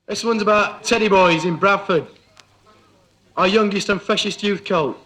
This one's about teddy boys in Bradford, our youngest and freshest youth cult.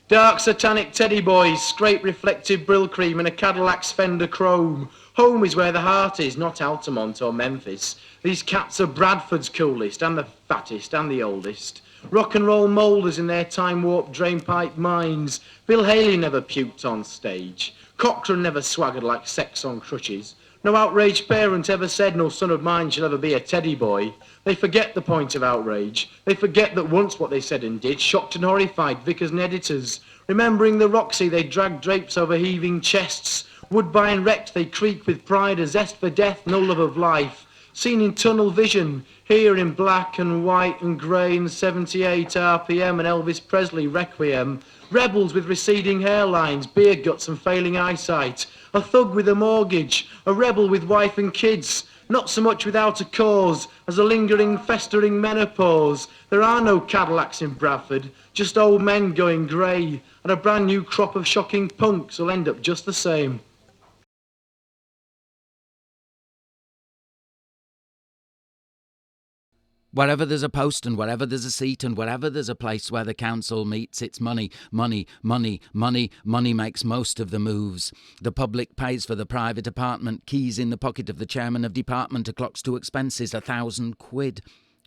Dark satanic teddy boys, scrape reflective brill cream and a Cadillacs fender chrome. Home is where the heart is, not Altamont or Memphis. These cats are Bradford's coolest and the fattest and the oldest. Rock and roll moulders in their time-warped drainpipe minds. Bill Haley never puked on stage. Cochrane never swaggered like sex on crutches. No outraged parent ever said no son of mine shall ever be a teddy boy. They forget the point of outrage. They forget that once what they said and did shocked and horrified vicars and editors. Remembering the Roxy, they dragged drapes over heaving chests. Woodbine wrecked, they creak with pride, a zest for death, no love of life. Seen in tunnel vision, here in black and white and grey and 78 RPM and Elvis Presley Requiem. Rebels with receding hairlines, beer guts and failing eyesight. A thug with a mortgage, a rebel with wife and kids. Not so much without a cause as a lingering, festering menopause. There are no Cadillacs in Bradford, just old men going grey. And a brand new crop of shocking punks will end up just the same. Wherever there's a post and wherever there's a seat and wherever there's a place where the council meets, it's money, money, money, money, money makes most of the moves. The public pays for the private apartment, keys in the pocket of the chairman of department, a clock's to expenses, £1,000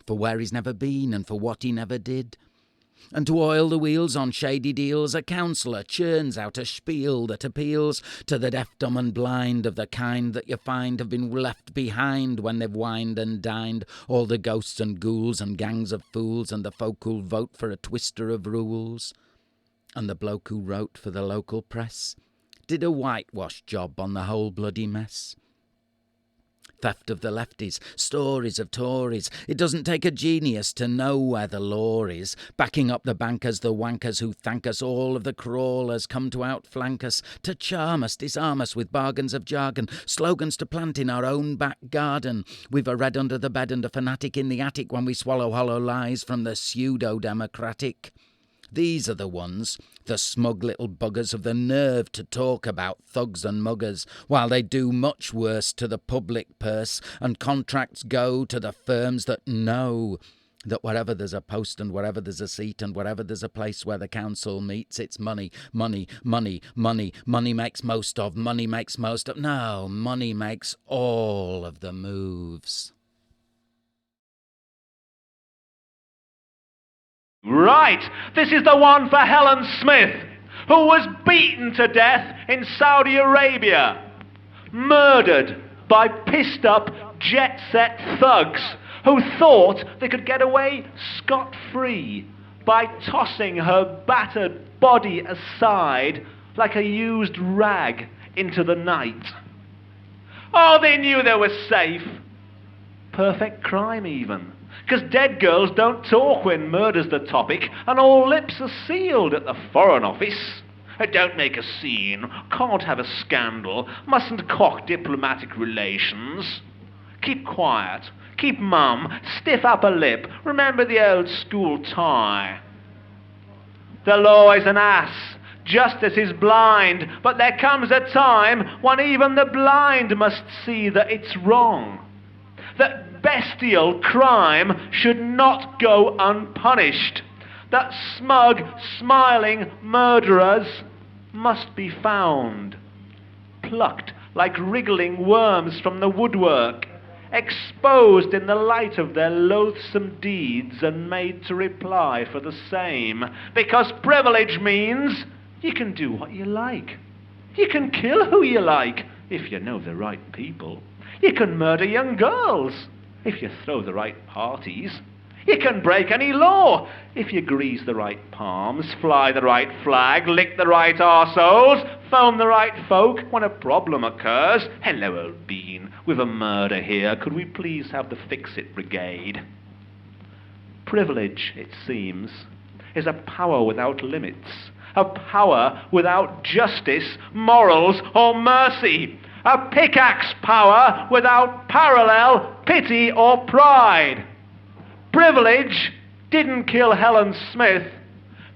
for where he's never been and for what he never did. And to oil the wheels on shady deals, a councillor churns out a spiel that appeals to the deaf, dumb and blind, of the kind that you find have been left behind when they've wined and dined all the ghosts and ghouls and gangs of fools and the folk who'll vote for a twister of rules. And the bloke who wrote for the local press did a whitewash job on the whole bloody mess. Theft of the lefties, stories of Tories. It doesn't take a genius to know where the law is. Backing up the bankers, the wankers who thank us, all of the crawlers come to outflank us, to charm us, disarm us with bargains of jargon, slogans to plant in our own back garden. We've a red under the bed and a fanatic in the attic when we swallow hollow lies from the pseudo-democratic. These are the ones, the smug little buggers, have the nerve to talk about thugs and muggers, while they do much worse to the public purse, and contracts go to the firms that know that wherever there's a post and wherever there's a seat and wherever there's a place where the council meets, it's money, money, money, money, money makes most of, money makes most of, no, money makes all of the moves. Right, this is the one for Helen Smith, who was beaten to death in Saudi Arabia, murdered by pissed-up jet-set thugs who thought they could get away scot-free by tossing her battered body aside like a used rag into the night. Oh, they knew they were safe. Perfect crime, even. Because dead girls don't talk when murder's the topic, and all lips are sealed at the Foreign Office. Don't make a scene, can't have a scandal, mustn't cock diplomatic relations. Keep quiet, keep mum, stiff upper lip, remember the old school tie. The law is an ass, justice is blind, but there comes a time when even the blind must see that it's wrong. That bestial crime should not go unpunished. That smug, smiling murderers must be found, plucked like wriggling worms from the woodwork, exposed in the light of their loathsome deeds and made to reply for the same. Because privilege means you can do what you like. You can kill who you like if you know the right people. You can murder young girls if you throw the right parties. You can break any law if you grease the right palms, fly the right flag, lick the right arseholes, phone the right folk when a problem occurs. Hello, old bean, we've a murder here. Could we please have the fix-it brigade? Privilege, it seems, is a power without limits, a power without justice, morals, or mercy. A pickaxe power without parallel, pity, or pride. Privilege didn't kill Helen Smith,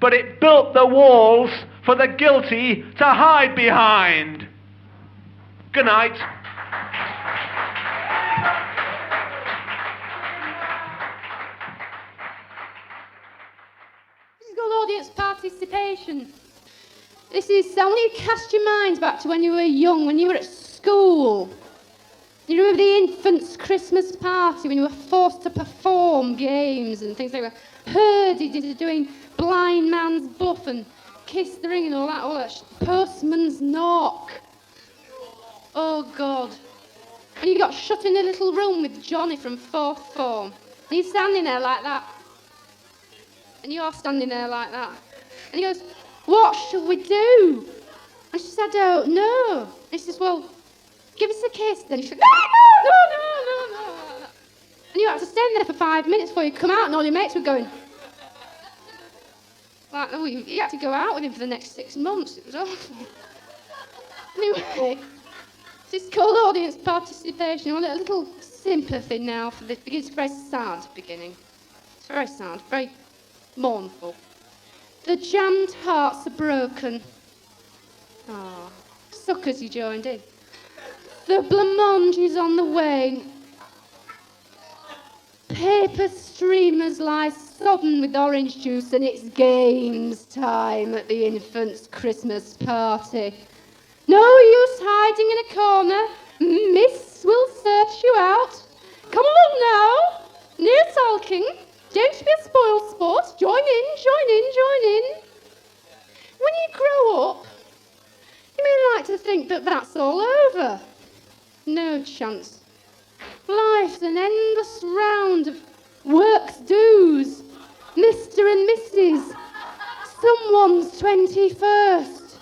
but it built the walls for the guilty to hide behind. Good night. participation. This is, I want you to cast your minds back to when you were young, when you were at school. You remember the infant's Christmas party when you were forced to perform games and things like that? Heard you did doing blind man's buff and kiss the ring and all that postman's knock. Oh, God. And you got shut in a little room with Johnny from 4th form. And he's standing there like that. And you're standing there like that. And he goes, what shall we do? And she said, I don't know. And he says, well, give us a kiss. Then he said, no. And you had to stand there for 5 minutes before you come out, and all your mates were going. Like, oh, you had to go out with him for the next 6 months. It was awful. Anyway, this is called audience participation. I want a little sympathy now for this, because it's very sad beginning. It's very sad, very mournful. The jammed hearts are broken. Ah, suckers, you joined in. The blancmange is on the wane. Paper streamers lie sodden with orange juice, and it's games time at the infant's Christmas party. No use hiding in a corner. Miss will search you out. Come on now. No sulking. Don't be a spoil sport. Join in. When you grow up, you may like to think that that's all over. No chance. Life's an endless round of work's dues. Mr. and Mrs. Someone's 21st.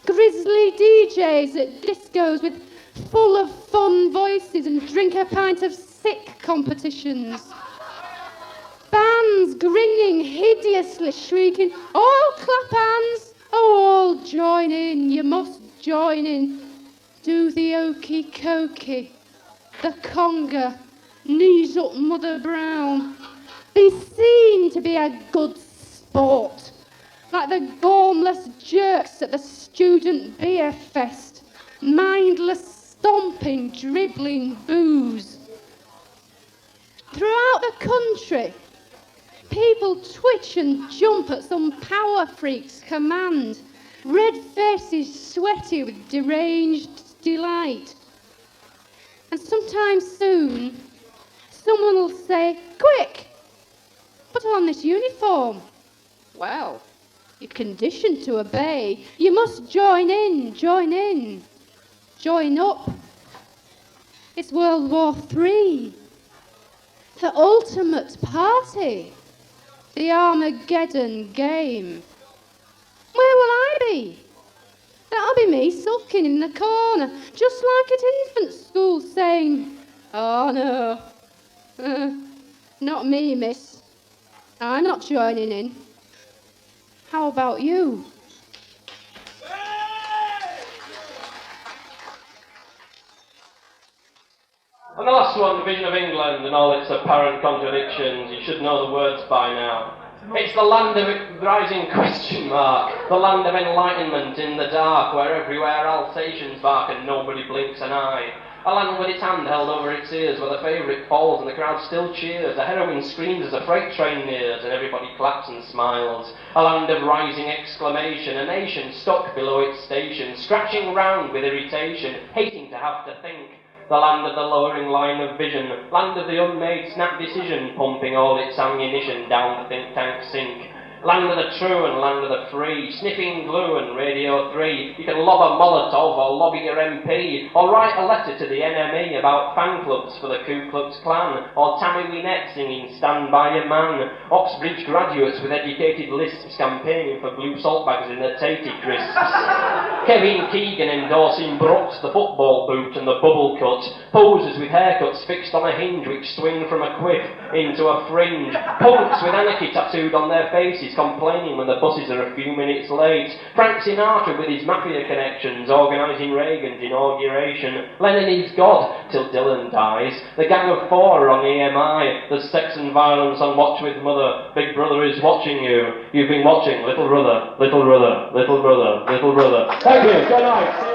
Grizzly DJs at discos with full of fun voices and drink a pint of sick competitions. Bands grinning, hideously shrieking, all clap hands, all join in, you must join in. Do the okey cokey, the conga, knees up Mother Brown. Be seen to be a good sport, like the gormless jerks at the student beer fest, mindless stomping, dribbling booze. Throughout the country, people twitch and jump at some power freak's command, red faces sweaty with deranged delight. And sometime soon, someone will say, quick, put on this uniform. Well, you're conditioned to obey. You must join in. Join up. It's World War III. The ultimate party. The Armageddon game. Where will I be? That'll be me sulking in the corner, just like at infant school, saying, oh no, not me, miss. I'm not joining in. How about you? And the last one, the vision of England and all its apparent contradictions. You should know the words by now. It's the land of rising question mark, the land of enlightenment in the dark, where everywhere Alsatians bark and nobody blinks an eye. A land with its hand held over its ears, where the favourite falls and the crowd still cheers. A heroine screams as a freight train nears, and everybody claps and smiles. A land of rising exclamation, a nation stuck below its station, scratching round with irritation, hating to have to think. The land of the lowering line of vision, land of the unmade snap decision, pumping all its ammunition down the think tank sink. Land of the true and land of the free, sniffing glue and Radio 3. You can lob a Molotov or lobby your MP, or write a letter to the NME about fan clubs for the Ku Klux Klan, or Tammy Wynette singing Stand By Your Man. Oxbridge graduates with educated lisps campaigning for blue salt bags in their Tatey crisps. Kevin Keegan endorsing Brooks, the football boot and the bubble cut. Posers with haircuts fixed on a hinge which swing from a quiff into a fringe. Punks with anarchy tattooed on their faces, complaining when the buses are a few minutes late. Frank Sinatra with his mafia connections, organising Reagan's inauguration. Lennon is God till Dylan dies. The Gang of Four are on EMI. There's sex and violence on Watch with Mother. Big Brother is watching you. You've been watching Little Brother, Little Brother, Little Brother, Little Brother. Thank you. Good night.